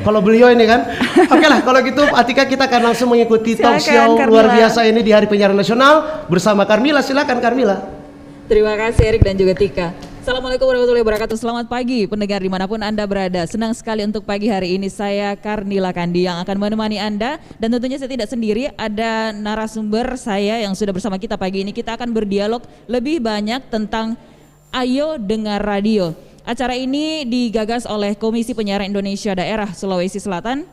Kalau beliau ini kan, oke lah kalau gitu Atika kita akan langsung mengikuti talk show luar biasa ini di Hari Penyiaran Nasional bersama Carmila. Silakan Carmila. Terima kasih Erik dan juga Tika. Assalamualaikum warahmatullahi wabarakatuh. Selamat pagi pendengar dimanapun Anda berada. Senang sekali untuk pagi hari ini saya Carmila Kandi yang akan menemani Anda. Dan tentunya saya tidak sendiri, ada narasumber saya yang sudah bersama kita pagi ini. Kita akan berdialog lebih banyak tentang Ayo Dengar Radio. Acara ini digagas oleh Komisi Penyiaran Indonesia Daerah Sulawesi Selatan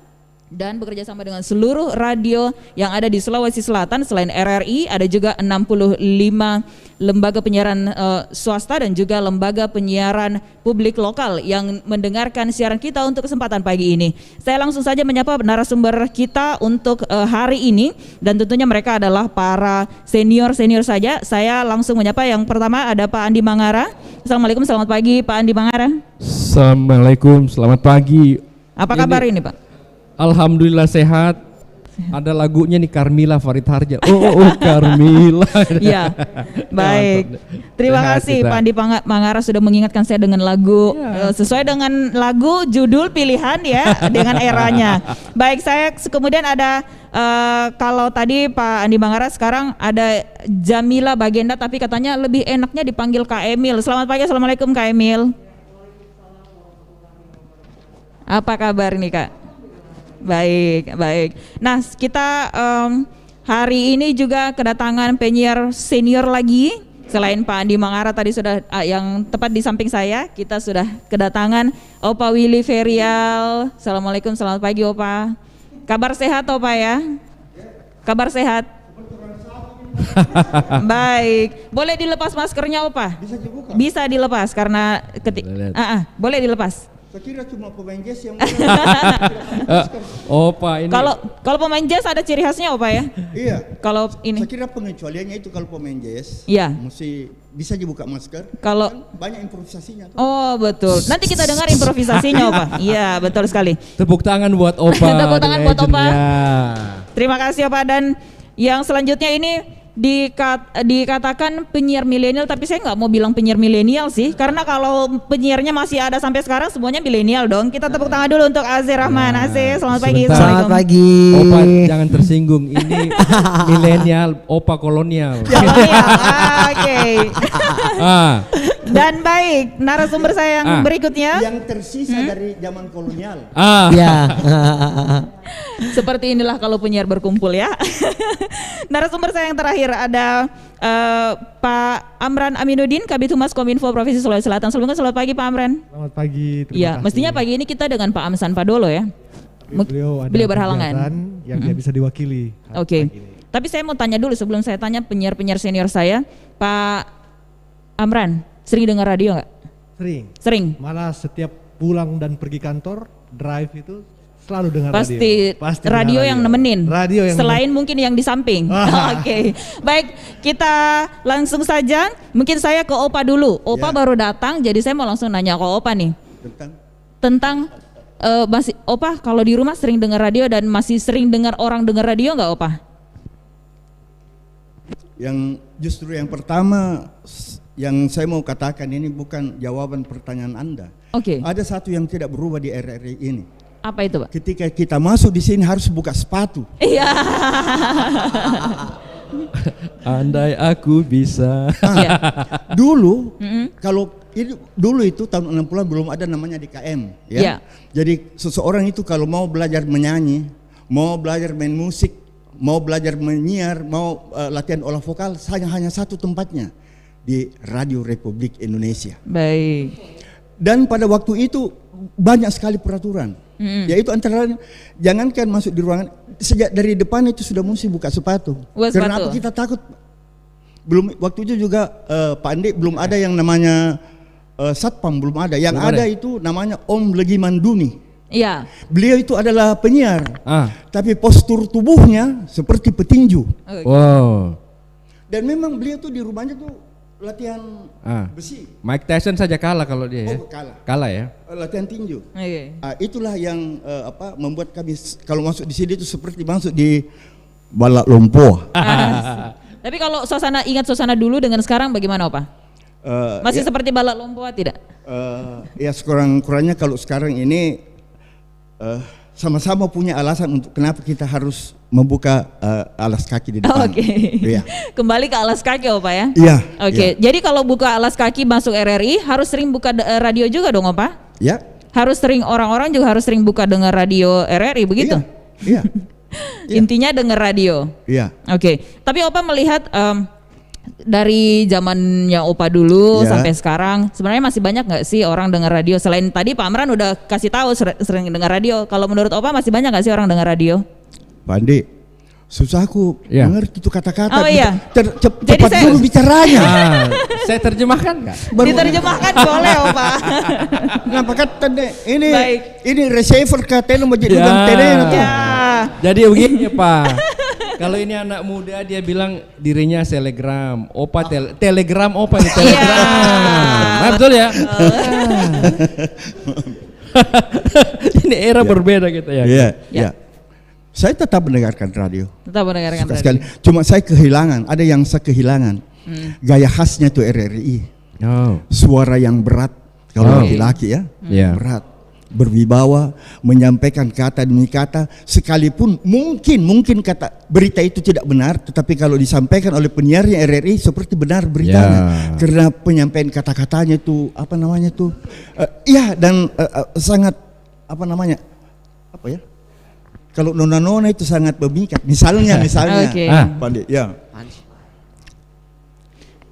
dan bekerja sama dengan seluruh radio yang ada di Sulawesi Selatan. Selain RRI ada juga 65 lembaga penyiaran swasta dan juga lembaga penyiaran publik lokal yang mendengarkan siaran kita untuk kesempatan pagi ini. Saya langsung saja menyapa narasumber kita untuk hari ini dan tentunya mereka adalah para senior saja. Saya langsung menyapa yang pertama ada Pak Andi Mangara. Assalamualaikum, selamat pagi Pak Andi Mangara. Assalamualaikum, selamat pagi. Apa kabar ini Pak? Alhamdulillah sehat. Ada lagunya nih Carmila Farid Harja. Oh Carmila. Ya, baik. Terima kasih Pak Andi Mangara sudah mengingatkan saya dengan lagu sesuai dengan lagu judul pilihan ya dengan eranya. Baik, saya kemudian ada kalau tadi Pak Andi Mangara, sekarang ada Jamila Bagenda tapi katanya lebih enaknya dipanggil Kak Emil. Selamat pagi, assalamualaikum Kak Emil. Apa kabar nih Kak? Baik. Nah, kita hari ini juga kedatangan penyiar senior lagi. Selain Pak Andi Mangara tadi sudah yang tepat di samping saya, kita sudah kedatangan Opa Willy Ferial. Assalamualaikum, selamat pagi Opa. Kabar sehat Opa ya? Kabar sehat? Baik. Boleh dilepas maskernya Opa? Bisa dibuka? Bisa dilepas karena boleh dilepas. Saya kira cuma pemain jazz yang Opa ini. Kalau pemain jazz ada ciri khasnya Opa ya? Iya. Kalau ini. Saya kira pengecualiannya itu kalau pemain jazz. Iya. Mesti bisa dibuka masker. Kalau kan banyak improvisasinya. Tuh. Oh betul. Nanti kita dengar improvisasinya Opa. Iya betul sekali. Tepuk tangan buat Opa. Tepuk tangan buat Opa. Terima kasih Opa. Dan yang selanjutnya ini dikatakan penyiar milenial, tapi saya nggak mau bilang penyiar milenial sih, karena kalau penyiarnya masih ada sampai sekarang semuanya milenial dong. Kita tepuk tangan dulu untuk Azir Rahman. Azir, selamat pagi. Selamat pagi. Opa jangan tersinggung, ini milenial, Opa kolonial. Oke. Dan baik, narasumber saya yang berikutnya. Yang tersisa dari zaman kolonial. Ya. Seperti inilah kalau penyiar berkumpul ya. Narasumber saya yang terakhir ada Pak Amran Aminuddin, Kabid Humas Kominfo Provinsi Sulawesi Selatan. Selamat pagi Pak Amran. Selamat pagi. Iya, mestinya pagi ini kita dengan Pak Amsan Padolo ya. Beliau berhalangan. Yang dia bisa diwakili. Oke. Tapi saya mau tanya dulu sebelum saya tanya penyiar-penyiar senior saya, Pak Amran, sering dengar radio nggak? Sering. Malah setiap pulang dan pergi kantor, drive itu selalu dengar Pasti radio yang nemenin. Radio yang selain mungkin yang di samping. Oke. Baik, kita langsung saja. Mungkin saya ke Opa dulu. Opa baru datang, jadi saya mau langsung nanya ke Opa nih. Tentang masih Opa kalau di rumah sering dengar radio dan masih sering dengar orang dengar radio nggak Opa? Yang justru yang pertama yang saya mau katakan ini bukan jawaban pertanyaan Anda. Oke. Ada satu yang tidak berubah di RRI ini. Apa itu Pak? Ketika kita masuk di sini harus buka sepatu. Iya. Andai aku bisa. Dulu kalau dulu itu tahun 60-an belum ada namanya DKM ya. Jadi seseorang itu kalau mau belajar menyanyi, mau belajar main musik, mau belajar menyiar, mau latihan olah vokal, hanya satu tempatnya di Radio Republik Indonesia. Baik. Dan pada waktu itu banyak sekali peraturan. Yaitu antara lain jangankan masuk di ruangan, sejak dari depan itu sudah mesti buka sepatu. Karena apa? Kita takut. Belum waktu itu juga Pak Andi belum ada yang namanya satpam, belum ada. Yang ada itu namanya Om Legiman Duni. Iya. Beliau itu adalah penyiar. Tapi postur tubuhnya seperti petinju. Wow. Dan memang beliau tuh di rumahnya tuh latihan besi. Mike Tyson saja kalah kalau dia ya. Kalah ya. Latihan tinju. Itulah yang membuat kami kalau masuk di sini itu seperti masuk di balak lumpur. Tapi kalau ingat suasana dulu dengan sekarang bagaimana Pak? Masih seperti balak lumpur tidak? Ya sekurang-kurangnya kalau sekarang ini sama-sama punya alasan untuk kenapa kita harus membuka alas kaki di depan. Oke. Iya. Kembali ke alas kaki Opa ya. Iya. Oke. Jadi kalau buka alas kaki masuk RRI harus sering buka radio juga dong Opa? Ya. Harus sering, orang-orang juga harus sering buka dengar radio RRI begitu? Iya. Intinya dengar radio. Iya. Oke. Tapi Opa melihat dari zamannya Opa dulu sampai sekarang sebenarnya masih banyak nggak sih orang dengar radio? Selain tadi Pak Amran udah kasih tahu sering dengar radio. Kalau menurut Opa masih banyak nggak sih orang dengar radio? Pak Andi, susah aku mengerti itu kata-kata. Oh iya. Cepat dulu bicaranya. Saya terjemahkan nggak? Diterjemahkan boleh Opa. Kenapa kata ini Baik. ini receiver katanya mau jadi Jadi begini Pak. Kalau ini anak muda dia bilang dirinya selegram, Opa telegram Opa ini telegram. Nah, betul ya? Ini era berbeda gitu ya. Iya. Saya tetap mendengarkan radio. Tetap mendengarkan Suka radio. sekali. Cuma saya kehilangan, ada yang saya kehilangan. Gaya khasnya tuh RRI. Oh. Suara yang berat kalau laki-laki ya. Berat. Berwibawa, menyampaikan kata demi kata, sekalipun mungkin kata berita itu tidak benar, tetapi kalau disampaikan oleh penyiarnya RRI seperti benar beritanya, karena penyampaian kata-katanya itu dan sangat kalau nona-nona itu sangat memikat, misalnya, Pandit,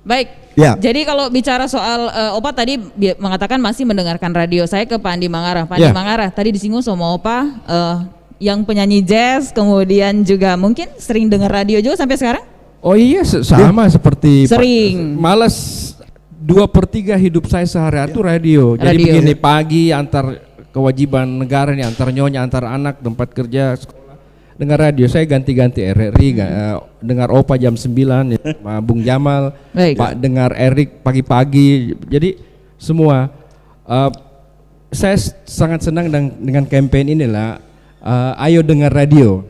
Baik. Ya. Jadi kalau bicara soal Opa tadi mengatakan masih mendengarkan radio. Saya ke Pak Andi Mangara. Pak Andi Mangara tadi disinggung sama Opa yang penyanyi jazz, kemudian juga mungkin sering dengar radio juga sampai sekarang? Oh iya sama seperti sering. Malas 2/3 hidup saya sehari-hari itu radio. Jadi begini pagi antar kewajiban negara nih, antar nyonya, antar anak, tempat kerja, sekolah, dengar radio. Saya ganti-ganti RRI, dengar Opa jam 9 ya, sama Bung Jamal. Baik. Pak dengar Erik pagi-pagi. Jadi semua saya sangat senang dengan campaign inilah. Ayo dengar radio.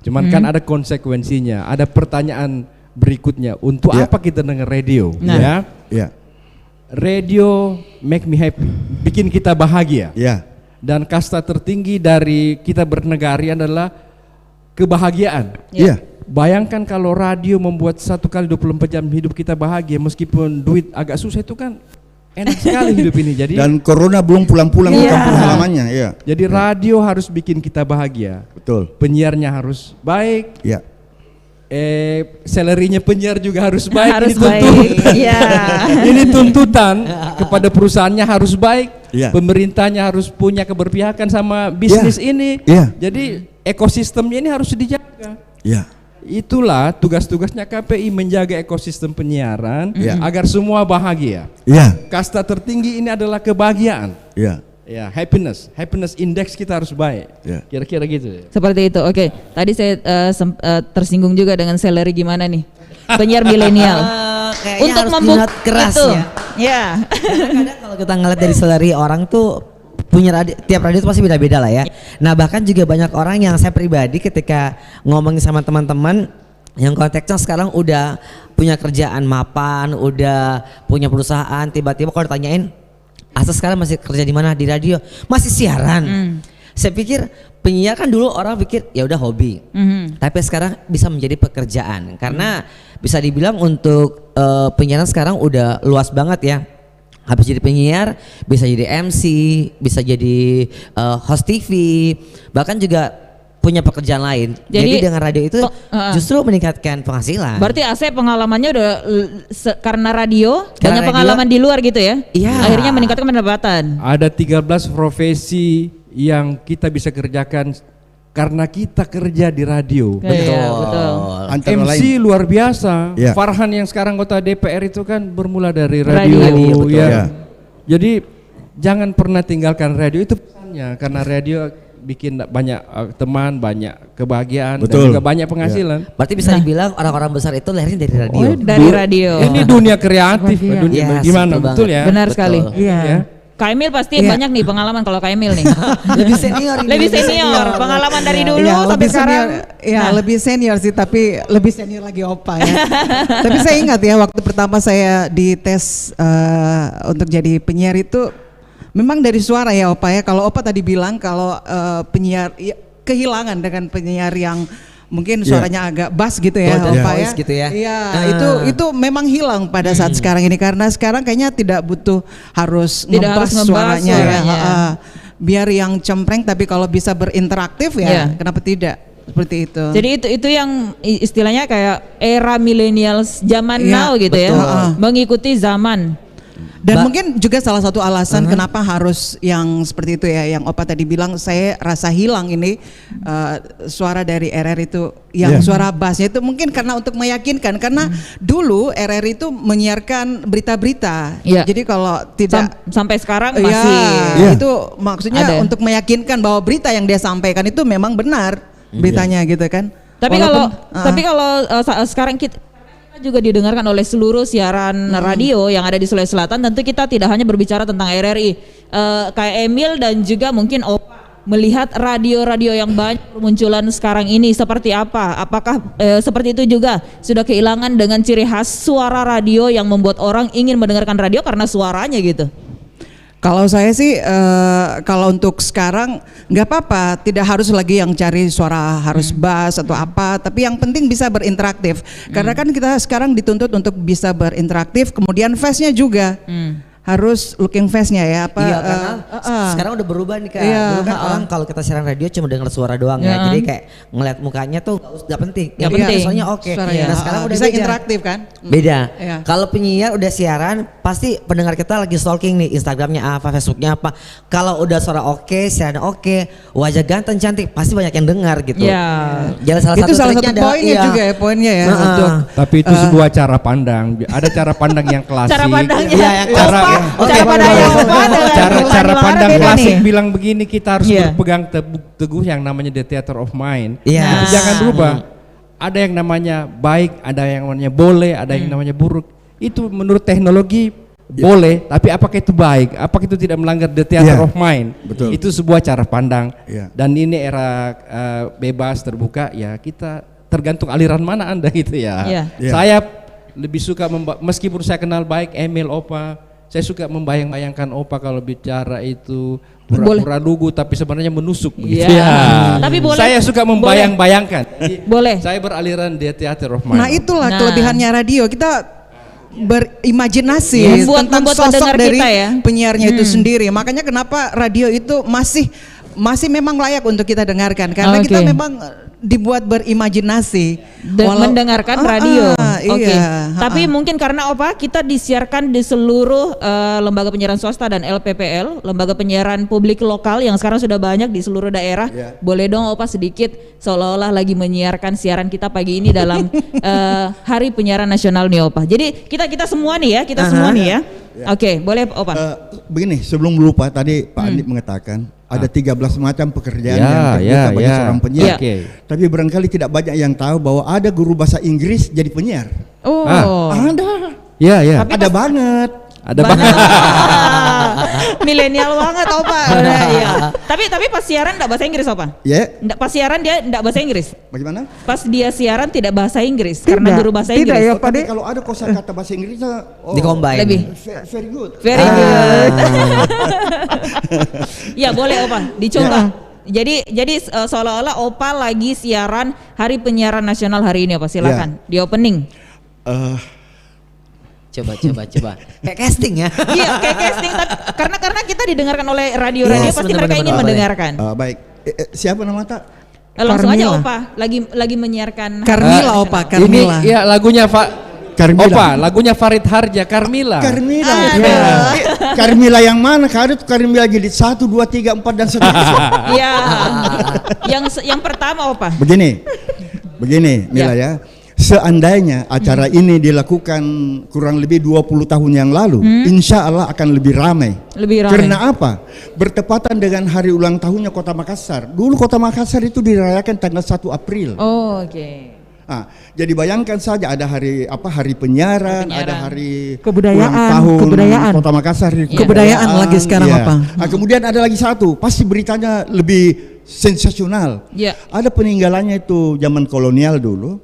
Cuman kan ada konsekuensinya, ada pertanyaan berikutnya. Untuk apa kita dengar radio? Radio make me happy, bikin kita bahagia. Dan kasta tertinggi dari kita bernegara adalah kebahagiaan. Bayangkan kalau radio membuat 1 kali 24 jam hidup kita bahagia, meskipun duit agak susah, itu kan enak sekali hidup ini. Jadi dan corona belum pulang-pulang ke kampung halamannya. Jadi radio harus bikin kita bahagia. Betul. Penyiarnya harus baik. Salary-nya penyiar juga harus baik. Harus baik. Ini tuntutan kepada perusahaannya harus baik. Pemerintahnya harus punya keberpihakan sama bisnis ini. Jadi ekosistemnya ini harus dijaga. Itulah tugas-tugasnya KPI, menjaga ekosistem penyiaran agar semua bahagia. Kasta tertinggi ini adalah kebahagiaan. Happiness index kita harus baik. Kira-kira gitu. Seperti itu. Oke. Tadi saya tersinggung juga dengan salary gimana nih penyiar milenial. Untuk membuat keras itu. Kadang-kadang kalau kita ngeliat dari salary orang tuh punya radio, tiap radio itu pasti beda-beda lah ya. Nah bahkan juga banyak orang yang saya pribadi ketika ngomongin sama teman-teman yang konteksnya sekarang udah punya kerjaan mapan, udah punya perusahaan, tiba-tiba kalau ditanyain Asa sekarang masih kerja di mana? Di radio, masih siaran. Saya pikir penyiar kan dulu orang pikir ya udah hobi, tapi sekarang bisa menjadi pekerjaan karena bisa dibilang untuk penyiaran sekarang udah luas banget ya. Habis jadi penyiar, bisa jadi MC, bisa jadi host TV, bahkan juga punya pekerjaan lain. Jadi dengan radio itu justru meningkatkan penghasilan. Berarti Asep pengalamannya udah karena radio, banyak pengalaman di luar gitu ya? Akhirnya meningkatkan pendapatan. Ada 13 profesi yang kita bisa kerjakan karena kita kerja di radio. Betul. MC luar biasa. Farhan yang sekarang anggota DPR itu kan bermula dari radio. Jadi jangan pernah tinggalkan radio, itu pesannya, karena radio bikin banyak teman, banyak kebahagiaan, dan juga banyak penghasilan. Berarti bisa dibilang orang-orang besar itu lahirnya dari radio. Dari radio. Ini dunia kreatif, dunia gimana, betul ya? Benar sekali. Kak Emil pasti banyak nih pengalaman kalau Kak Emil nih. Lebih senior. Lebih senior, pengalaman dari dulu sampai sekarang. Lebih senior sih, tapi lebih senior lagi Opa ya. Tapi saya ingat ya waktu pertama saya dites untuk jadi penyiar itu memang dari suara ya Opa ya. Kalau Opa tadi bilang kalau penyiar ya, kehilangan dengan penyiar yang mungkin suaranya agak bass gitu ya, Opa ya. Gitu ya. Iya, itu memang hilang pada saat sekarang ini karena sekarang kayaknya tidak butuh harus ngebas suaranya ya. Biar yang cempreng tapi kalau bisa berinteraktif ya, kenapa tidak? Seperti itu. Jadi itu yang istilahnya kayak era millennials zaman now gitu betul. ya, mengikuti zaman. Dan mungkin juga salah satu alasan kenapa harus yang seperti itu ya, yang Opa tadi bilang saya rasa hilang ini suara dari RR itu, yang suara bassnya itu mungkin karena untuk meyakinkan, karena dulu RR itu menyiarkan berita-berita. Jadi kalau tidak sampai sekarang masih itu maksudnya ada. Untuk meyakinkan bahwa berita yang dia sampaikan itu memang benar beritanya gitu kan. Tapi kalau sekarang kita juga didengarkan oleh seluruh siaran radio yang ada di Sulawesi Selatan. Tentu kita tidak hanya berbicara tentang RRI, kayak Emil dan juga mungkin Opa melihat radio-radio yang banyak bermunculan sekarang ini seperti apa? Apakah seperti itu juga sudah kehilangan dengan ciri khas suara radio yang membuat orang ingin mendengarkan radio karena suaranya gitu? Kalau saya sih kalau untuk sekarang nggak apa-apa, tidak harus lagi yang cari suara harus bass atau apa, tapi yang penting bisa berinteraktif. Karena kan kita sekarang dituntut untuk bisa berinteraktif, kemudian face-nya juga. Harus looking face-nya ya apa? Iya, karena sekarang udah berubah nih Kak. Dulu kan orang kalau kita siaran radio cuma dengar suara doang ya. Jadi kayak ngeliat mukanya tuh nggak penting. Yang penting soalnya oke. Nah sekarang udah bisa beda. interaktif kan? Beda. Kalau penyiar udah siaran pasti pendengar kita lagi stalking nih Instagramnya apa, Facebooknya apa. Kalau udah suara oke, siaran oke, wajah ganteng cantik pasti banyak yang dengar gitu. Jadi itu salah satu poinnya juga ya, poinnya ya. Tapi itu sebuah cara pandang. Ada cara pandang yang klasik. Cara pandangnya. Cara pandang klasik bilang begini, kita harus berpegang teguh yang namanya the theater of mind. Itu jangan berubah. Ada yang namanya baik, ada yang namanya boleh, ada yang namanya buruk. Itu menurut teknologi boleh, tapi apakah itu baik? Apakah itu tidak melanggar the theater of mind? Betul. Itu sebuah cara pandang. Dan ini era bebas terbuka ya, kita tergantung aliran mana Anda gitu ya. Saya lebih suka meskipun saya kenal baik Emil, Opa, saya suka membayang-bayangkan Opa kalau bicara itu pura-pura lugu tapi sebenarnya menusuk begitu ya. Tapi boleh, saya suka membayang-bayangkan. Boleh. Saya beraliran di theater of mind. Nah itulah kelebihannya radio, kita berimajinasi tentang sosok dari penyiarnya itu sendiri. Makanya kenapa radio itu masih memang layak untuk kita dengarkan, karena kita memang dibuat berimajinasi mendengarkan radio. Tapi mungkin karena Opa kita disiarkan di seluruh lembaga penyiaran swasta dan LPPL, lembaga penyiaran publik lokal yang sekarang sudah banyak di seluruh daerah. Boleh dong Opa sedikit seolah-olah lagi menyiarkan siaran kita pagi ini dalam Hari Penyiaran Nasional nih Opa. Jadi kita semua nih ya, semua nih ya. Oke, boleh Opa. Begini, sebelum lupa tadi Pak Andi mengatakan ada 13 macam pekerjaan yang terbuka bagi seorang penyiar. Tapi barangkali tidak banyak yang tahu bahwa ada guru bahasa Inggris jadi penyiar. Ada. Ada banget. Ada banget. Milenial banget Opa. Tapi pas siaran enggak bahasa Inggris Opa? Pas siaran dia enggak bahasa Inggris. Bagaimana? Pas dia siaran tidak bahasa Inggris karena guru bahasa Inggris. Tidak ya Pak. Tapi kalau ada kosakata bahasa Inggris di-combine. Lebih. Very good. Very good. Ya boleh Opa, dicoba. Jadi seolah-olah Opa lagi siaran Hari Penyiaran Nasional hari ini Opa, silakan di opening. Coba. Kayak casting ya. Iya, kayak casting. Karena kita didengarkan oleh radio-radio, pasti mereka ingin mendengarkan. Baik. Siapa nama tak? Langsung aja Opa, lagi menyiarkan. Carmila Opa, Carmila. Ini ya lagunya Carmila. Opa, lagunya Farid Harja, Carmila. Carmila yang mana? Carmila jadi 1, 2, 3, 4 dan seterusnya. Iya. Yang pertama Opa. Begini Mila ya. Seandainya acara ini dilakukan kurang lebih 20 tahun yang lalu, insya Allah akan lebih ramai. Karena apa? Bertepatan dengan hari ulang tahunnya Kota Makassar. Dulu Kota Makassar itu dirayakan tanggal 1 April. Jadi bayangkan saja ada hari penyiaran, ada hari kebudayaan Kota Makassar, kebudayaan lagi sekarang apa? Kemudian ada lagi satu, pasti beritanya lebih sensasional. Ada peninggalannya itu zaman kolonial dulu.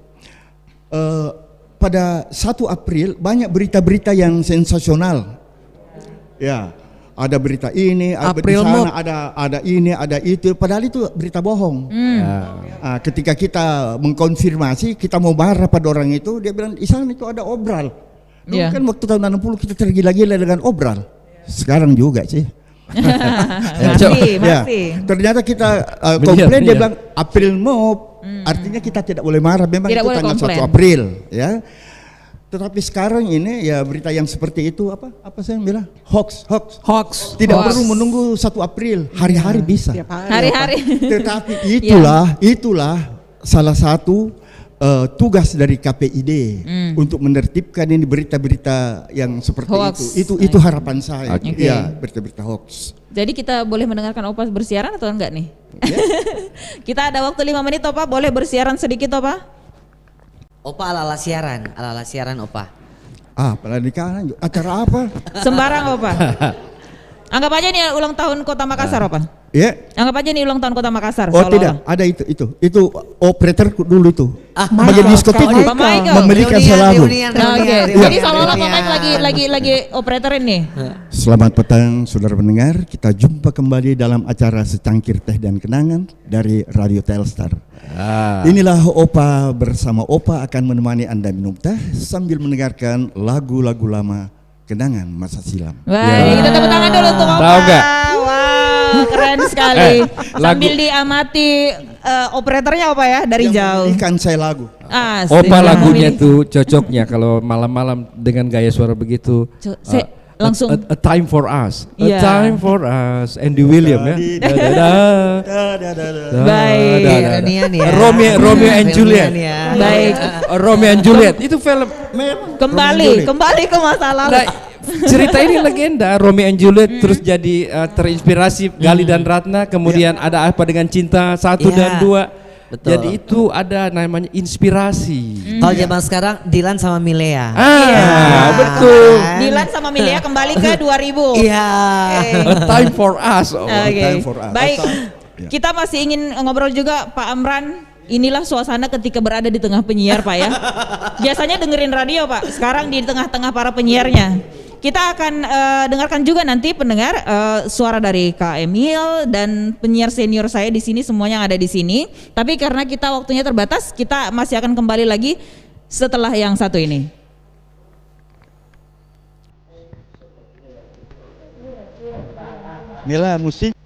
Pada 1 April banyak berita-berita yang sensasional. ada berita ini, ada di sana, ada ini, ada itu. Padahal itu berita bohong. Ketika kita mengkonfirmasi, kita mau marah pada orang itu, dia bilang di sana itu ada obral. Dulu kan waktu tahun 60 kita tergila-gila dengan obral. Sekarang juga sih. Masih. Ternyata kita komplain, dia bilang April Mop. Artinya kita tidak boleh marah. Memang tidak itu tanggal komplain. 1 April, ya. Tetapi sekarang ini ya berita yang seperti itu apa saya bilang hoax. Tidak perlu menunggu 1 April, hari-hari bisa. Hari-hari. Tetapi itulah salah satu tugas dari KPID untuk menertibkan ini berita-berita yang seperti Hoax. itu harapan saya. Ya, berita-berita hoax. Jadi kita boleh mendengarkan Opa bersiaran atau enggak nih? Kita ada waktu 5 menit Opa, boleh bersiaran sedikit Opa? Opa ala-ala siaran Opa. Pelantikan acara apa? Sembarang Opa. Anggap aja nih ulang tahun Kota Makassar Opa. Ya. Anggap aja nih ulang tahun Kota Makassar. Oh tidak, ada itu operator dulu itu. Bagian diskotik Pak Michael. memberikan selalu. Oke. Jadi seolah-olah Pak Michael lagi operator ini. Selamat petang saudara pendengar, kita jumpa kembali dalam acara Secangkir Teh dan Kenangan dari Radio Telstar. Inilah Opa bersama Opa akan menemani Anda minum teh sambil mendengarkan lagu-lagu lama kenangan masa silam. Baik, kita tepuk tangan dulu untuk Opa. Tahu nggak? Wah, keren sekali. Sambil diamati operatornya Opa ya dari jauh. Ikan saya lagu. Opa lagunya tuh cocoknya kalau malam-malam dengan gaya suara begitu. Langsung a Time for Us. Yeah. A Time for Us. Andy William ya. Baik. Romeo and Juliet. Baik. Romeo and Juliet itu film. Kembali ke masa lalu. Nah, cerita ini legenda. Romeo and Juliet terus jadi terinspirasi Gali dan Ratna. Kemudian ada apa dengan cinta 1 dan 2. Betul. Jadi itu ada namanya inspirasi. Kalau zaman sekarang Dilan sama Milea. Betul. Dilan sama Milea kembali ke 2000. Iya. A Time for Us. Oke. Baik. Kita masih ingin ngobrol juga Pak Amran. Inilah suasana ketika berada di tengah penyiar Pak ya. Biasanya dengerin radio Pak. Sekarang di tengah-tengah para penyiarnya. Kita akan dengarkan juga nanti pendengar suara dari Kak Emil dan penyiar senior saya di sini, semuanya yang ada di sini. Tapi karena kita waktunya terbatas, kita masih akan kembali lagi setelah yang satu ini. Mila musik.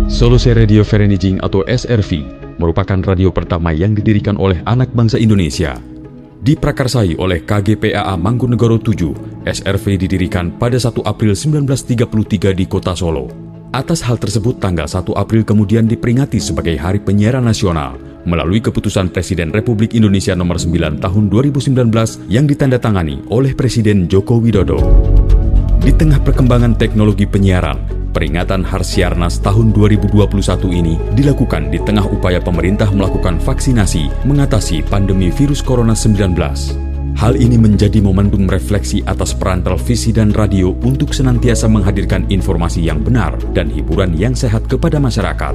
Solusi Radio Vereniging atau SRV merupakan radio pertama yang didirikan oleh anak bangsa Indonesia. Diprakarsai oleh KGPAA Mangkunegoro 7, SRV didirikan pada 1 April 1933 di kota Solo. Atas hal tersebut, tanggal 1 April kemudian diperingati sebagai Hari Penyiaran Nasional melalui keputusan Presiden Republik Indonesia nomor 9 tahun 2019 yang ditandatangani oleh Presiden Joko Widodo. Di tengah perkembangan teknologi penyiaran, peringatan Harsiarnas tahun 2021 ini dilakukan di tengah upaya pemerintah melakukan vaksinasi mengatasi pandemi virus Corona 19. Hal ini menjadi momentum refleksi atas peran televisi dan radio untuk senantiasa menghadirkan informasi yang benar dan hiburan yang sehat kepada masyarakat.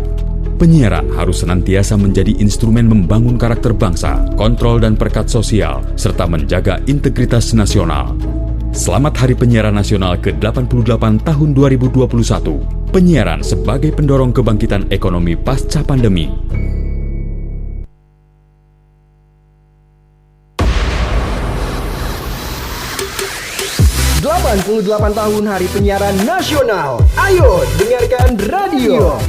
Penyiaran harus senantiasa menjadi instrumen membangun karakter bangsa, kontrol dan perekat sosial, serta menjaga integritas nasional. Selamat Hari Penyiaran Nasional ke-88 tahun 2021. Penyiaran sebagai pendorong kebangkitan ekonomi pasca pandemi. ...88 tahun Hari Penyiaran Nasional. Ayo dengarkan radio.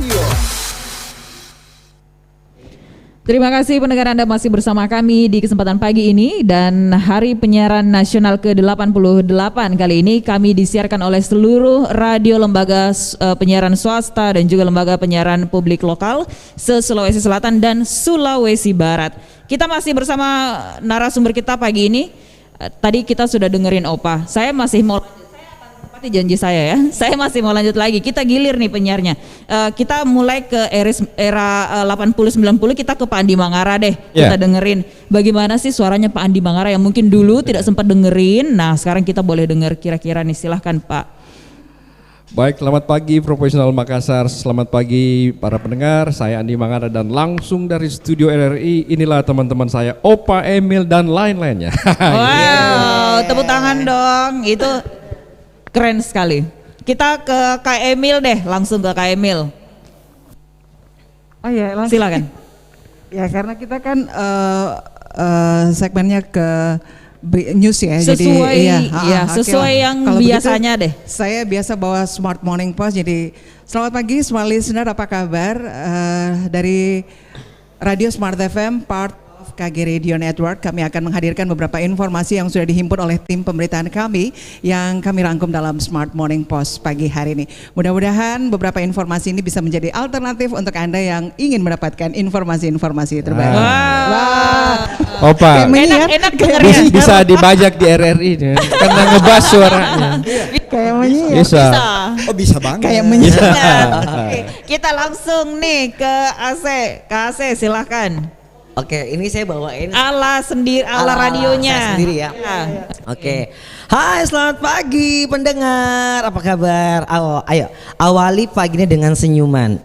Terima kasih pendengar, Anda masih bersama kami di kesempatan pagi ini, dan Hari Penyiaran Nasional ke-88 kali ini kami disiarkan oleh seluruh radio lembaga penyiaran swasta dan juga lembaga penyiaran publik lokal se-Sulawesi Selatan dan Sulawesi Barat. Kita masih bersama narasumber kita pagi ini. Tadi kita sudah dengerin Opa. Saya masih mau janji saya ya, saya masih mau lanjut lagi. Kita gilir nih penyiarnya. Kita mulai ke era 80-90, kita ke Pak Andi Mangara deh. Kita dengerin bagaimana sih suaranya Pak Andi Mangara yang mungkin dulu tidak sempat dengerin. Nah sekarang kita boleh denger kira-kira nih, silahkan Pak. Baik, selamat pagi Profesional Makassar, selamat pagi para pendengar. Saya Andi Mangara dan langsung dari studio RRI inilah teman-teman saya Opa, Emil dan lain-lainnya. Wow, tepuk tangan dong. Itu keren sekali. Kita ke Kak Emil deh, langsung ke Kak Emil. Oh ya, langsung. Silakan. Ya karena kita kan segmennya ke news ya. Sesuai, jadi sesuai yang kalau biasanya begitu, deh. Saya biasa bawa Smart Morning Post. Jadi selamat pagi semua listener, apa kabar? Dari Radio Smart FM part KG Radio Network, kami akan menghadirkan beberapa informasi yang sudah dihimpun oleh tim pemberitaan kami yang kami rangkum dalam Smart Morning Post pagi hari ini. Mudah-mudahan beberapa informasi ini bisa menjadi alternatif untuk Anda yang ingin mendapatkan informasi-informasi terbaru. Opa, enak bisa dibajak di RRI karena ngebas suaranya. Kayak menyiar. Bisa. Oh bisa banget. Kayak menyiar. Oke, kita langsung nih ke AC. Kak AC silahkan. Oke, ini saya bawain Ala radionya. saya sendiri ya. Oke. Hai, selamat pagi pendengar. Apa kabar? Ayo, awali paginya dengan senyuman.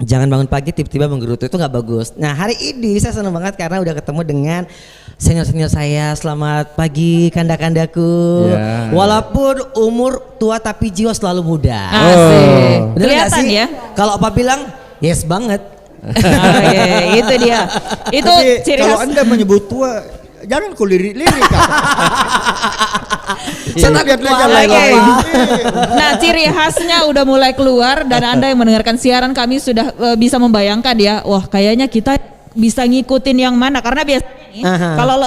Jangan bangun pagi tiba-tiba menggerutu, itu nggak bagus. Nah, hari ini saya senang banget karena udah ketemu dengan senior-senior saya. Selamat pagi kanda-kandaku. Walaupun umur tua tapi jiwa selalu muda. Asik. Bener nggak Kelihatan sih? ya. Kalau Opa bilang, yes banget. Itu dia. Itu tapi ciri kalau khas. Anda menyebut tua, jangan kau lirik-lirik. Nah, ciri khasnya udah mulai keluar dan Anda yang mendengarkan siaran kami sudah bisa membayangkan ya. Wah, kayaknya kita bisa ngikutin yang mana, karena biasanya nih kalau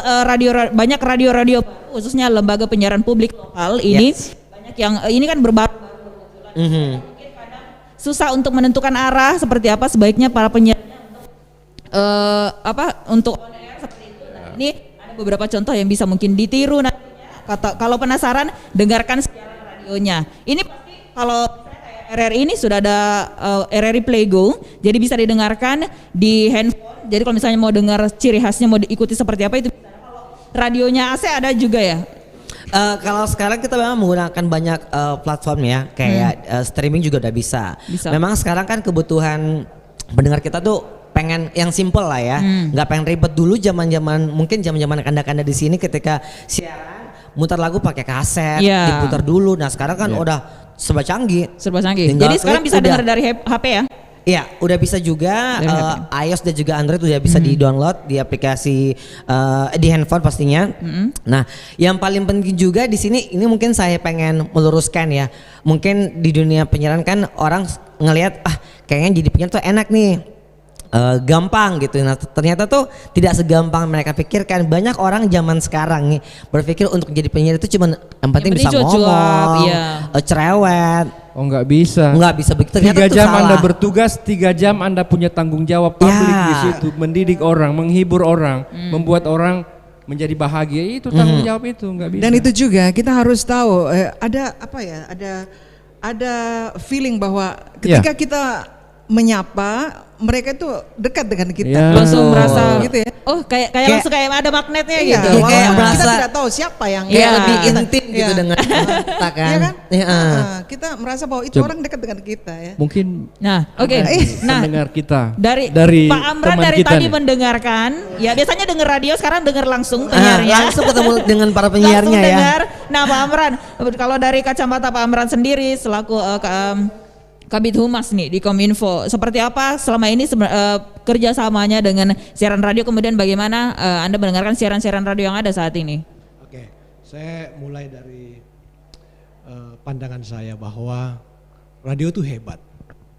banyak radio-radio khususnya lembaga penyiaran publik lokal ini banyak yang ini kan berbaru. Susah untuk menentukan arah seperti apa sebaiknya para penyiar untuk on air seperti itu. Nah, ini ada beberapa contoh yang bisa mungkin ditiru nantinya. Kalau penasaran, dengarkan siaran radionya. Ini pasti kalau RRI ini sudah ada RRI Play Go, jadi bisa didengarkan di handphone. Jadi kalau misalnya mau dengar ciri khasnya, mau diikuti seperti apa itu bisa. Kalau radionya AC ada juga ya. Kalau sekarang kita memang menggunakan banyak platform ya, kayak streaming juga udah bisa. Memang sekarang kan kebutuhan pendengar kita tuh pengen yang simple lah ya, nggak pengen ribet dulu mungkin zaman kanda-kanda di sini ketika siaran muter lagu pakai kaset, diputar dulu. Nah sekarang kan udah serba canggih. Jadi sekarang bisa dengar dari HP ya? Iya, udah bisa juga iOS dan juga Android udah bisa di-download di aplikasi di handphone pastinya. Nah, yang paling penting juga di sini ini mungkin saya pengen meluruskan ya. Mungkin di dunia penyiaran kan orang ngelihat kayaknya jadi penyiar tuh enak nih, gampang gitu. Nah ternyata tuh tidak segampang mereka pikirkan. Banyak orang zaman sekarang nih berpikir untuk jadi penyiar itu cuma yang penting bisa ngomong, cerewet. Oh nggak bisa. Nggak bisa begitu. 3 jam Anda bertugas, 3 jam Anda punya tanggung jawab publik di situ, mendidik orang, menghibur orang, membuat orang menjadi bahagia. Itu tanggung jawab itu nggak bisa. Dan itu juga kita harus tahu ada apa ya? Ada feeling bahwa ketika kita menyapa mereka itu dekat dengan kita, langsung merasa gitu ya. Oh kayak langsung kayak ada magnetnya gitu. Kayak kita tidak tahu siapa yang lebih intim gitu dengan kita kan. Iya kan? Kita merasa bahwa itu orang dekat dengan kita ya. Mungkin. Nah, oke. Nah, mendengar kita dari Pak Amran dari tadi mendengarkan, ya biasanya dengar radio, sekarang dengar langsung penyiarnya. Langsung ketemu dengan para penyiarnya ya. Nah, Pak Amran, kalau dari kacamata Pak Amran sendiri selaku Kabid Humas nih di Kominfo, seperti apa selama ini kerjasamanya dengan siaran radio, kemudian bagaimana Anda mendengarkan siaran-siaran radio yang ada saat ini? Oke, saya mulai dari pandangan saya bahwa radio itu hebat.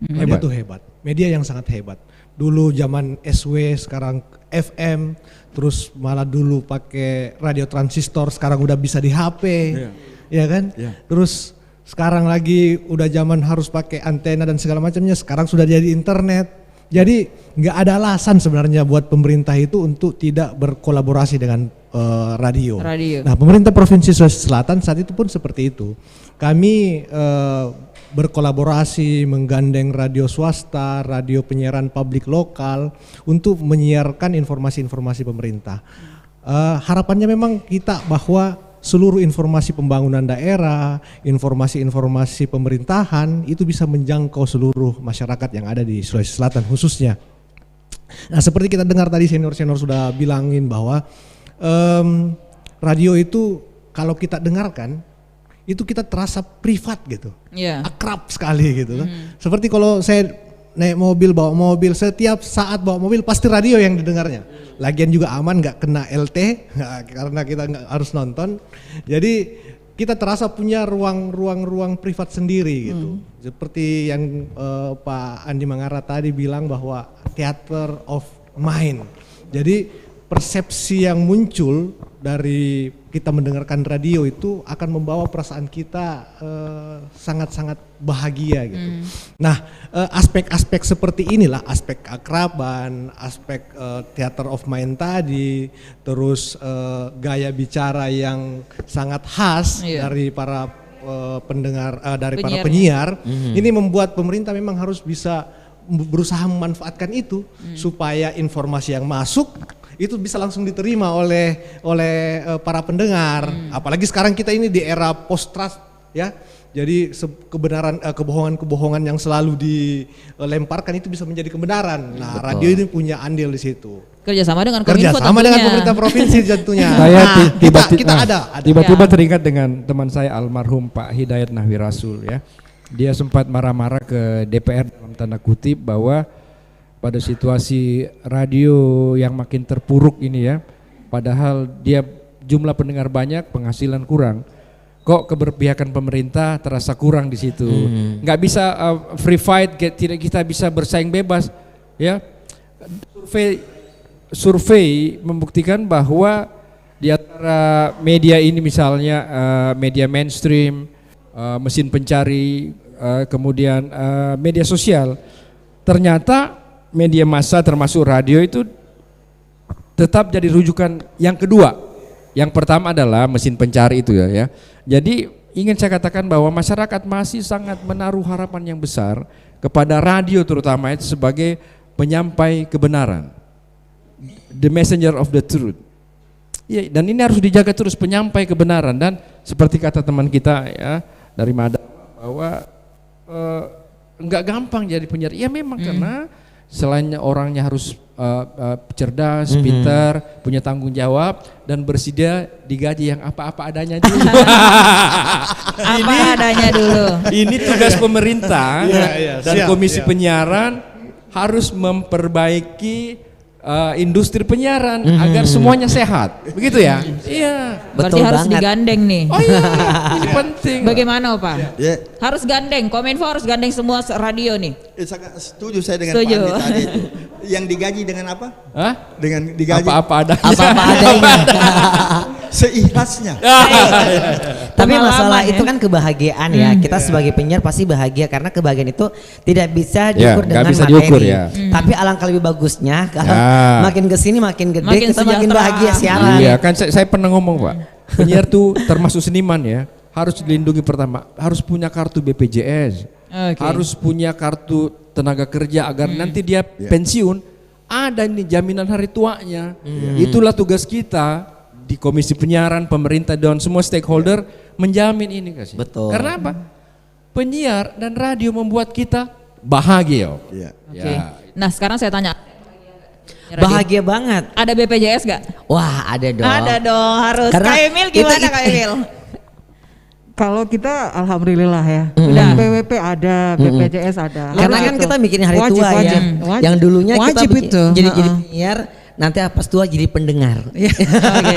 Radio itu hebat, media yang sangat hebat. Dulu zaman SW, sekarang FM, terus malah dulu pakai radio transistor, sekarang udah bisa di HP, ya kan? Terus sekarang lagi udah zaman harus pakai antena dan segala macamnya, sekarang sudah jadi internet. Jadi nggak ada alasan sebenarnya buat pemerintah itu untuk tidak berkolaborasi dengan radio. Nah, pemerintah Provinsi Sulawesi Selatan saat itu pun seperti itu. Kami berkolaborasi menggandeng radio swasta, radio penyiaran publik lokal untuk menyiarkan informasi-informasi pemerintah. Harapannya memang kita bahwa seluruh informasi pembangunan daerah, informasi-informasi pemerintahan itu bisa menjangkau seluruh masyarakat yang ada di Sulawesi Selatan khususnya. Nah, seperti kita dengar tadi senior-senior sudah bilangin bahwa radio itu kalau kita dengarkan itu kita terasa privat gitu, akrab sekali gitu. Seperti kalau saya naik mobil, bawa mobil, setiap saat bawa mobil pasti radio yang didengarnya. Lagian juga aman, nggak kena LT karena kita nggak harus nonton. Jadi kita terasa punya ruang privat sendiri gitu. Seperti yang Pak Andi Mangara tadi bilang bahwa theater of mind. Jadi persepsi yang muncul dari kita mendengarkan radio itu akan membawa perasaan kita sangat-sangat bahagia gitu. Nah, aspek-aspek seperti inilah, aspek keakraban, aspek theater of mind tadi, terus gaya bicara yang sangat khas dari para pendengar, dari para penyiar, ini membuat pemerintah memang harus bisa berusaha memanfaatkan itu supaya informasi yang masuk itu bisa langsung diterima oleh para pendengar. Apalagi sekarang kita ini di era post trust ya. Jadi kebohongan-kebohongan yang selalu dilemparkan itu bisa menjadi kebenaran. Nah, radio ini punya andil di situ. Kerjasama dengan Kominfo, kerjasama dengan pemerintah provinsi tentunya. Saya kita ada. Tiba-tiba teringat dengan teman saya almarhum Pak Hidayat Nahwi Rasul ya. Dia sempat marah-marah ke DPR dalam tanda kutip bahwa pada situasi radio yang makin terpuruk ini ya, padahal dia jumlah pendengar banyak, penghasilan kurang, kok keberpihakan pemerintah terasa kurang di situ. Nggak bisa free fight, tidak kita bisa bersaing bebas ya. Survei membuktikan bahwa di antara media ini misalnya media mainstream, mesin pencari, kemudian media sosial, ternyata media massa termasuk radio itu tetap jadi rujukan yang kedua. Yang pertama adalah mesin pencari itu ya. Jadi ingin saya katakan bahwa masyarakat masih sangat menaruh harapan yang besar kepada radio terutama itu sebagai penyampai kebenaran. The messenger of the truth. Ya, dan ini harus dijaga terus, penyampai kebenaran. Dan seperti kata teman kita ya dari Madang bahwa enggak gampang jadi penyiar. Ya memang karena selain orangnya harus cerdas, pintar, punya tanggung jawab dan bersedia digaji yang apa-apa adanya dulu. Adanya dulu. Ini tugas pemerintah dan Komisi Penyiaran harus memperbaiki industri penyiaran agar semuanya sehat, begitu ya? Iya. Berarti harus digandeng nih. Oh iya, ini penting. Bagaimana Pak? Ya. Harus gandeng, Kominfo harus gandeng semua radio nih. Sangat setuju saya dengan Setuju. Pak Andi tadi itu. Yang digaji dengan apa? Hah? Dengan digaji Apa-apa adanya. Apa-apa adanya. seikhlasnya. Tapi Pengalaman masalah ya. itu kan kebahagiaan ya. Kita sebagai penyiar pasti bahagia karena kebahagiaan itu tidak bisa diukur nggak dengan bisa materi. diukur, ya. Tapi alangkah lebih bagusnya kalau makin kesini makin gede Makin kita makin sejahtera. bahagia siaran. Iya kan saya pernah ngomong Pak, penyiar tuh termasuk seniman ya, harus dilindungi pertama, harus punya kartu BPJS, harus punya kartu tenaga kerja agar nanti dia pensiun ada ini jaminan hari tuanya. Itulah tugas kita di Komisi Penyiaran, pemerintah dan semua stakeholder menjamin ini kasih. Betul. Karena apa? Penyiar dan radio membuat kita bahagia. Iya. Oke. Nah sekarang saya tanya. Bahagia banget. Ada BPJS gak? Wah, ada dong. Ada dong, harus. Karena Kak Emil gimana itu- Kak Emil? Kalau kita alhamdulillah ya. Udah. BWP ada, BPJS ada. Karena kan kita mikirin hari Wajib, tua wajib. ya. Wajib. Yang dulunya kita Wajib itu. jadi penyiar, nanti pas tua jadi pendengar. Oke.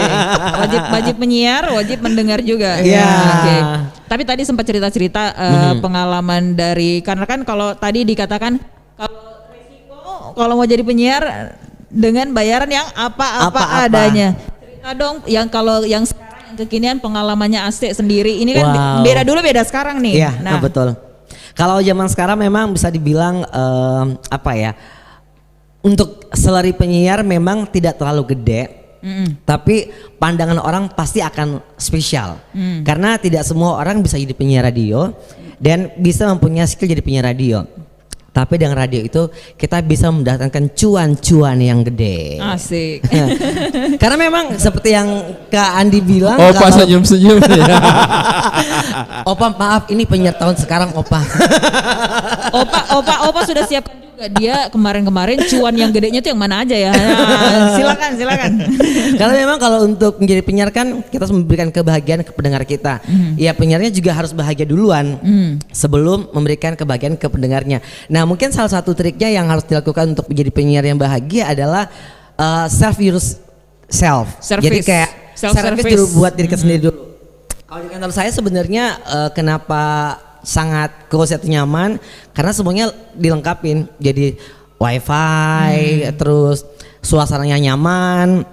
Wajib penyiar, wajib mendengar juga. Iya. Oke. Tapi tadi sempat cerita-cerita pengalaman dari, karena kan kalau tadi dikatakan kalau resiko kalau mau jadi penyiar dengan bayaran yang apa-apa Apa-apa. adanya. Cerita dong yang kalau yang sekarang yang kekinian pengalamannya Asik sendiri. Ini kan Wow. beda dulu beda sekarang nih. Iya, betul. Kalau zaman sekarang memang bisa dibilang apa ya? Untuk salary penyiar memang tidak terlalu gede. Tapi pandangan orang pasti akan spesial. Karena tidak semua orang bisa jadi penyiar radio dan bisa mempunyai skill jadi penyiar radio. Tapi dengan radio itu kita bisa mendatangkan cuan-cuan yang gede. Asik. Karena memang seperti yang Kak Andi bilang, Opa kalau- senyum-senyum ya. Opa maaf ini penyiar tahun sekarang Opa. Opa sudah siapkan juga dia kemarin-kemarin cuan yang gedenya tuh yang mana aja ya. Nah, silakan. Karena memang kalau untuk menjadi penyiar kan kita harus memberikan kebahagiaan ke pendengar kita. Ya penyiarnya juga harus bahagia duluan sebelum memberikan kebahagiaan ke pendengarnya. Nah mungkin salah satu triknya yang harus dilakukan untuk menjadi penyiar yang bahagia adalah self. Service. Jadi kayak Self-service. service dulu buat diri kita sendiri dulu. Kalau di kantor saya sebenarnya kenapa sangat close atau nyaman karena semuanya dilengkapin. Jadi wifi, terus suasananya nyaman.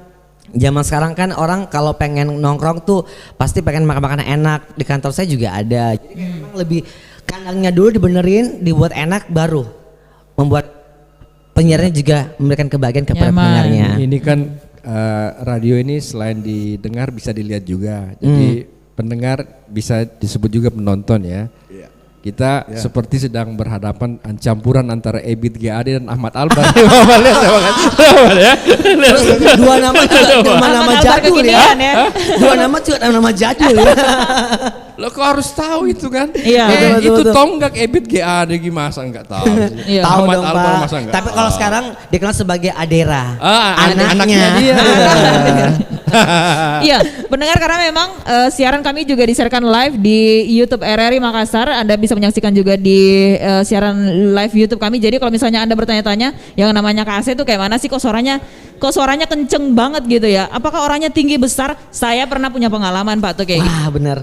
Zaman sekarang kan orang kalau pengen nongkrong tuh pasti pengen makan makanan enak. Di kantor saya juga ada. Jadi kayak memang lebih kandangnya dulu dibenerin, dibuat enak baru membuat penyiarnya juga memberikan kebahagiaan kepada Nyaman. pendengarnya. Ini kan radio ini selain didengar bisa dilihat juga. Jadi pendengar bisa disebut juga penonton ya. Kita seperti sedang berhadapan campuran antara Ebit GAD dan Ahmad Albar. Terus dua nama juga nama-nama Albar jadul ya. kekinian ya. Dua nama juga nama jadul ya. Lo kok harus tahu itu kan? Iya. Itu Betul. tonggak Ebit GAD gimana masa enggak tahu? Iya. Tahu Ahmad dong Albar Pak. masa enggak? Tapi kalau sekarang dikenal sebagai Adera. Anaknya dia. Iya, pendengar karena memang siaran kami juga disiarkan live di YouTube RRI Makassar. Anda bisa menyaksikan juga di siaran live YouTube kami. Jadi kalau misalnya Anda bertanya-tanya yang namanya Kak Asep itu kayak mana sih kok suaranya kenceng banget gitu ya. Apakah orangnya tinggi besar? Saya pernah punya pengalaman Pak tuh kayak gitu. Wah benar.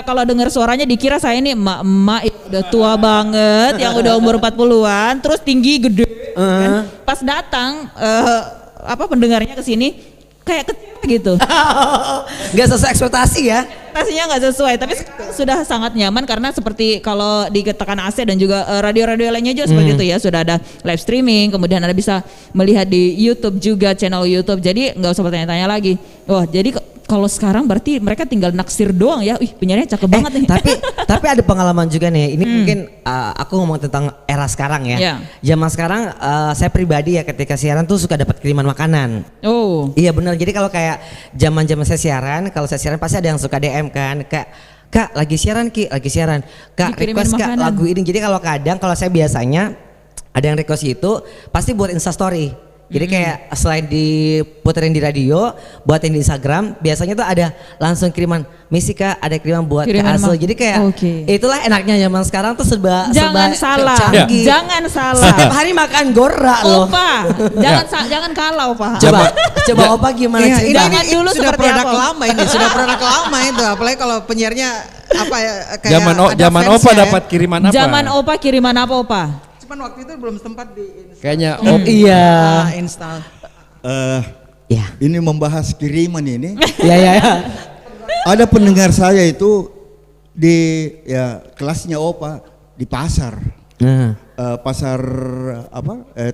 Kalau dengar suaranya dikira saya ini emak-emak yang udah tua banget, yang udah umur 40-an, terus tinggi gede. Kan? Pas datang pendengarnya ke sini kayak kecil gitu. Gak sesuai ekspektasi ya. Ekspektasinya nggak sesuai, tapi sudah sangat nyaman karena seperti kalau dikatakan AC dan juga radio-radio lainnya juga seperti itu ya, sudah ada live streaming, kemudian Anda bisa melihat di YouTube juga, channel YouTube. Jadi nggak usah bertanya-tanya lagi. Wah, jadi kalau sekarang berarti mereka tinggal naksir doang ya. Ih, penyiarnya cakep banget nih. Tapi ada pengalaman juga nih. Ini mungkin aku ngomong tentang era sekarang ya. Yeah. Zaman sekarang saya pribadi ya ketika siaran tuh suka dapat kiriman makanan. Oh. Iya benar. Jadi kalau kayak zaman-zaman saya siaran, kalau saya siaran pasti ada yang suka DM kan. Kak lagi siaran lagi siaran. Kak Dikirimin request Kak makanan. lagu ini. Jadi kalau saya biasanya ada yang request itu pasti buat Insta story. Jadi kayak selain diputerin di radio, buatin di Instagram, biasanya tuh ada langsung kiriman misi Kak, ada kiriman buat ke Aso. Jadi kayak itulah enaknya zaman sekarang tuh serba canggih. Jangan salah. Setiap hari makan gora loh. Opa, jangan kalah Opa. Coba Opa gimana cerita? Ini dulu sudah seperti produk apa? lama ini, sudah produk lama itu. Apalagi kalau penyiarnya apa ya kayak Zaman Opa dapat kiriman apa? Zaman Opa kiriman apa Opa? Cuman waktu itu belum sempat di Kayaknya install. Ini membahas kiriman ini. Ya. Ada pendengar saya itu di kelasnya Opa di pasar. Pasar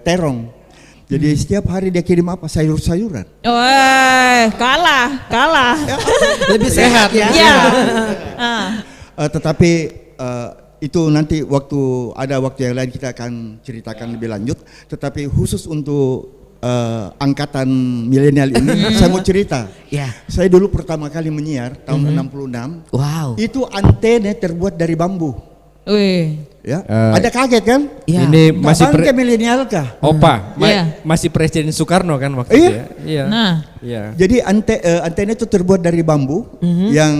Terong. Jadi setiap hari dia kirim apa? Sayur-sayuran. Kalah. Lebih sehat ya. Tetapi itu nanti ada waktu yang lain kita akan ceritakan lebih lanjut. Tetapi khusus untuk angkatan milenial ini saya mau cerita. Saya dulu pertama kali menyiar tahun 66. Wow. Itu antena terbuat dari bambu. Ya, ada kaget kan? Ya. Ini masih milenial kah? Opa, masih Presiden Soekarno kan waktu itu ya? Iya. Iya. Jadi antena itu terbuat dari bambu yang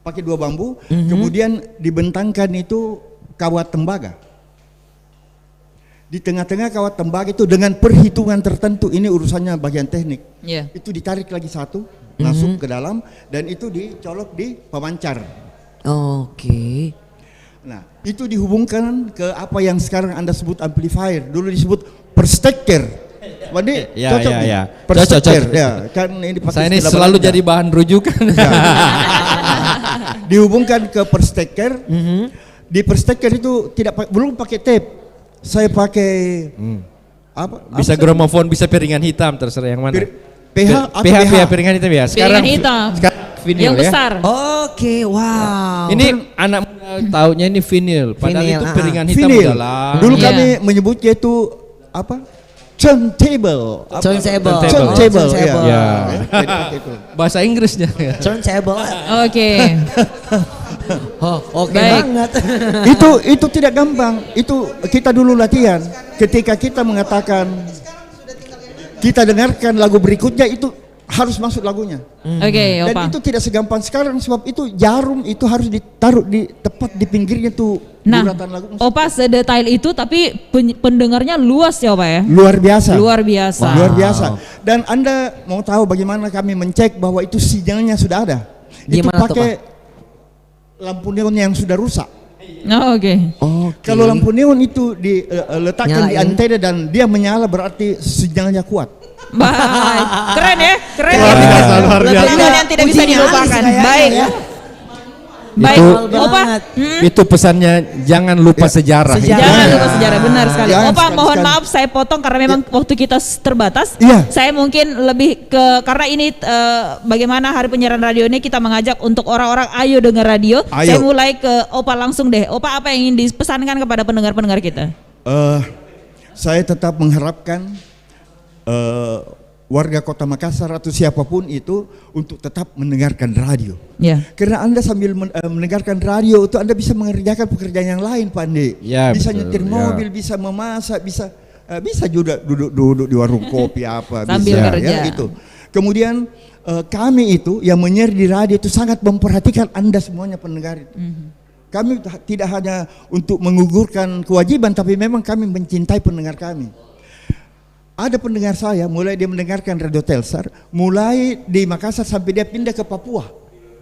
pakai 2 bambu, kemudian dibentangkan itu kawat tembaga. Di tengah-tengah kawat tembaga itu dengan perhitungan tertentu, ini urusannya bagian teknik. Itu ditarik lagi satu, masuk ke dalam, dan itu dicolok di pemancar. Oke. Nah, itu dihubungkan ke apa yang sekarang Anda sebut amplifier, dulu disebut persteker. Wadi, cocok nih. Persteker, kan ini pakai saya ini selalu jadi bahan rujukan. Dihubungkan ke persteker. Di persteker itu belum pakai tape. Saya pakai bisa gramofon, bisa piringan hitam, terserah yang mana. PH piringan hitam ya. Sekarang vinil yang besar. Oke, wow. Ini anak muda taunya ini vinil, padahal itu piringan hitam vinil. Dalam. Dulu kami menyebutnya itu apa? Turntable. Turntable. Ya. Bahasa Inggrisnya. Turntable. Oke. Oke banget. Itu tidak gampang. Itu kita dulu latihan. Ketika kita mengatakan kita dengarkan lagu berikutnya, itu harus masuk lagunya. Dan itu tidak segampang sekarang, sebab itu jarum itu harus ditaruh tepat di pinggirnya tuh. Opa sedetail itu, tapi pendengarnya luas ya Opa ya? Luar biasa. Luar biasa. Dan Anda mau tahu bagaimana kami mencek bahwa itu sinyalnya sudah ada? Itu pakai lampu neon yang sudah rusak. Kalau lampu neon itu diletakkan di antena dan dia menyala, berarti sinyalnya kuat. Baik, keren ya. Luar biasa. Yang tidak bisa dilupakan. Baik. Baik, Opa. Itu pesannya, jangan lupa sejarah. Jangan lupa sejarah, benar sekali. Opa, mohon maaf saya potong karena memang waktu kita terbatas. Saya mungkin lebih karena ini bagaimana Hari Penyiaran Radio ini kita mengajak untuk orang-orang ayo dengar radio. Saya mulai ke Opa langsung deh. Opa, apa yang ingin dipesankan kepada pendengar-pendengar kita? Saya tetap mengharapkan warga Kota Makassar atau siapapun itu untuk tetap mendengarkan radio. Karena Anda sambil mendengarkan radio itu Anda bisa mengerjakan pekerjaan yang lain, Pak Andi. Bisa nyetir mobil, bisa memasak, bisa juga duduk di warung kopi apa, sambil bisa kerja. Gitu. Kemudian kami itu yang menyiar di radio itu sangat memperhatikan Anda semuanya pendengar itu. Kami tidak hanya untuk mengugurkan kewajiban, tapi memang kami mencintai pendengar kami. Ada pendengar saya, mulai dia mendengarkan Radio Telstar, mulai di Makassar sampai dia pindah ke Papua.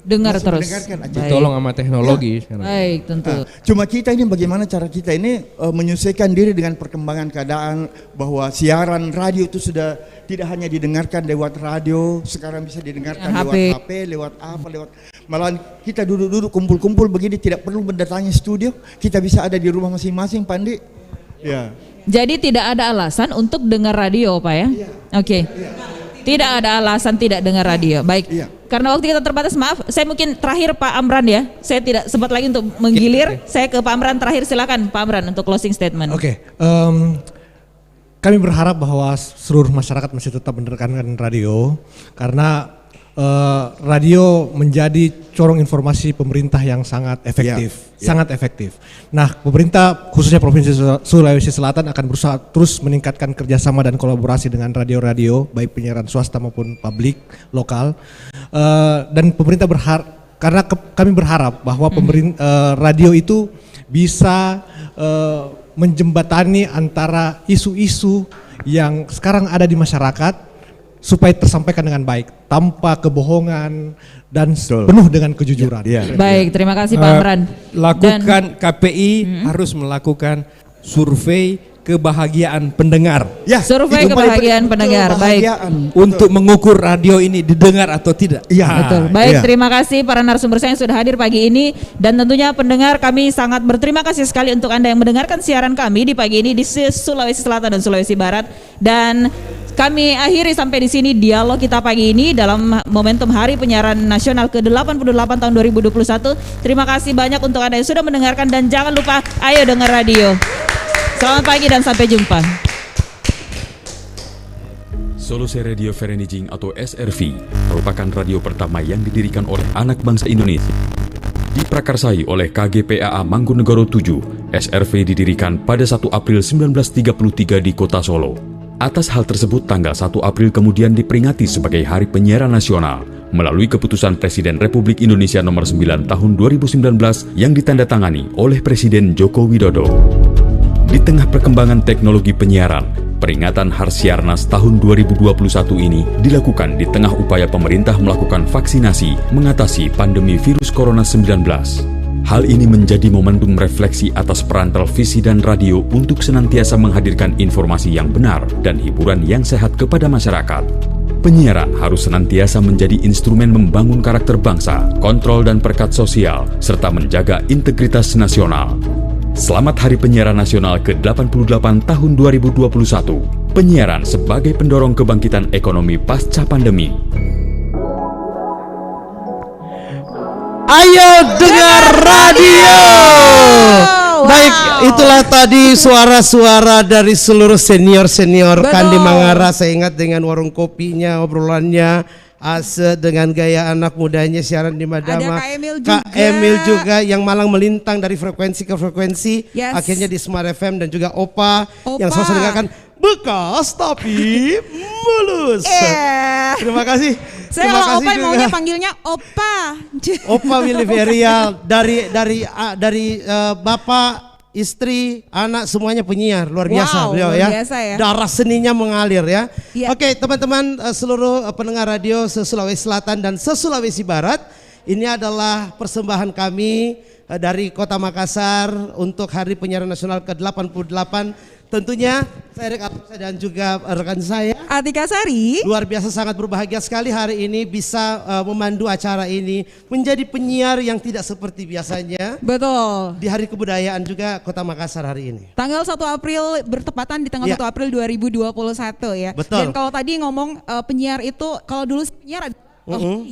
Dengar terus. Tolong sama teknologi. Baik, tentu. Cuma kita ini bagaimana cara kita ini menyesuaikan diri dengan perkembangan keadaan, bahwa siaran radio itu sudah tidak hanya didengarkan lewat radio, sekarang bisa didengarkan lewat HP, lewat malahan kita duduk-duduk kumpul-kumpul begini, tidak perlu mendatangi studio, kita bisa ada di rumah masing-masing, Pandi. Jadi tidak ada alasan untuk dengar radio, Pak ya? Tidak ada alasan tidak dengar radio. Baik. Karena waktu kita terbatas, maaf, saya mungkin terakhir Pak Amran ya. Saya tidak sempat lagi untuk menggilir. Saya ke Pak Amran terakhir, silakan Pak Amran untuk closing statement. Kami berharap bahwa seluruh masyarakat masih tetap mendengarkan radio, karena radio menjadi corong informasi pemerintah yang sangat efektif, sangat efektif. Nah, pemerintah khususnya Provinsi Sulawesi Selatan akan berusaha terus meningkatkan kerjasama dan kolaborasi dengan radio-radio, baik penyiaran swasta maupun publik lokal. Dan pemerintah kami berharap bahwa radio itu bisa menjembatani antara isu-isu yang sekarang ada di masyarakat supaya tersampaikan dengan baik, tanpa kebohongan dan penuh dengan kejujuran. Baik, terima kasih Pak Amran. KPI harus melakukan survei kebahagiaan pendengar. Survei kebahagiaan pendengar, baik. Untuk mengukur radio ini didengar atau tidak. Betul. Baik, terima kasih para narasumber saya yang sudah hadir pagi ini, dan tentunya pendengar, kami sangat berterima kasih sekali untuk Anda yang mendengarkan siaran kami di pagi ini di Sulawesi Selatan dan Sulawesi Barat. Dan kami akhiri sampai di sini dialog kita pagi ini dalam momentum Hari Penyiaran Nasional ke-88 tahun 2021. Terima kasih banyak untuk Anda yang sudah mendengarkan, dan jangan lupa ayo dengar radio. Selamat pagi dan sampai jumpa. Solusi Radio Vereniging atau SRV merupakan radio pertama yang didirikan oleh anak bangsa Indonesia. Diprakarsai oleh KGPAA Mangkunegoro 7, SRV didirikan pada 1 April 1933 di Kota Solo. Atas hal tersebut, tanggal 1 April kemudian diperingati sebagai Hari Penyiaran Nasional melalui keputusan Presiden Republik Indonesia nomor 9 tahun 2019 yang ditandatangani oleh Presiden Joko Widodo. Di tengah perkembangan teknologi penyiaran, peringatan Harsiarnas tahun 2021 ini dilakukan di tengah upaya pemerintah melakukan vaksinasi mengatasi pandemi virus Corona 19. Hal ini menjadi momentum refleksi atas peran televisi dan radio untuk senantiasa menghadirkan informasi yang benar dan hiburan yang sehat kepada masyarakat. Penyiaran harus senantiasa menjadi instrumen membangun karakter bangsa, kontrol dan perekat sosial, serta menjaga integritas nasional. Selamat Hari Penyiaran Nasional ke-88 tahun 2021. Penyiaran sebagai pendorong kebangkitan ekonomi pasca pandemi. Ayo dengar radio. Baik, itulah tadi suara-suara dari seluruh senior-senior Kandi Mangara. Saya ingat dengan warung kopinya, obrolannya, Ase dengan gaya anak mudanya siaran di Madama. Ada Kak Emil juga yang malang melintang dari frekuensi ke frekuensi. Akhirnya di Smart FM, dan juga Opa. Yang selalu dengarkan bekas tapi mulus. Terima kasih. Saya kalau Opa maunya panggilnya Opa. Opa Willy Ferial dari bapak, istri, anak semuanya penyiar luar biasa beliau ya. Darah seninya mengalir ya. Oke, teman-teman seluruh pendengar radio se-Sulawesi Selatan dan se-Sulawesi Barat, ini adalah persembahan kami dari Kota Makassar untuk Hari Penyiaran Nasional ke-88. Tentunya saya Erik Alhamsyah dan juga rekan saya Atika Sari luar biasa sangat berbahagia sekali hari ini bisa memandu acara ini, menjadi penyiar yang tidak seperti biasanya. Betul. Di Hari Kebudayaan juga Kota Makassar hari ini. Tanggal 1 April bertepatan di tanggal 1 April 2021 ya. Betul. Dan kalau tadi ngomong penyiar itu, kalau dulu penyiar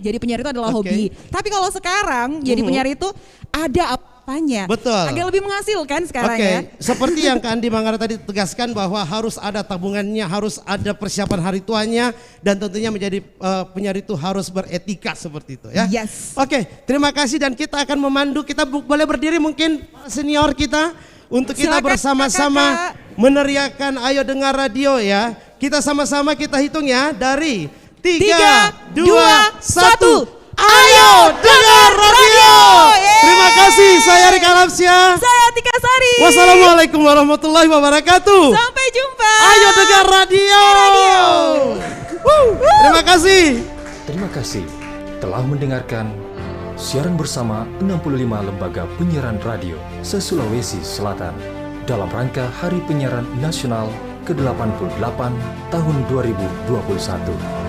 jadi penyiar itu adalah hobi. Tapi kalau sekarang jadi penyiar itu ada apanya. Betul. Agak lebih menghasilkan sekarang ya. Seperti yang Kandi Mangara tadi tegaskan bahwa harus ada tabungannya, harus ada persiapan hari tuanya, dan tentunya menjadi penyiar itu harus beretika seperti itu ya. Oke, terima kasih, dan kita akan memandu. Kita boleh berdiri mungkin senior kita untuk kita bersama-sama meneriakan ayo dengar radio ya. Kita sama-sama kita hitung ya dari 3, 2, 1. Ayo dengar radio. Terima kasih, saya Erik Alhamsyah. Saya Atika Sari. Wassalamualaikum warahmatullahi wabarakatuh. Sampai jumpa. Ayo dengar radio. Terima kasih. Terima kasih telah mendengarkan siaran bersama 65 lembaga penyiaran radio se-Sulawesi Selatan dalam rangka Hari Penyiaran Nasional ke-88 tahun 2021.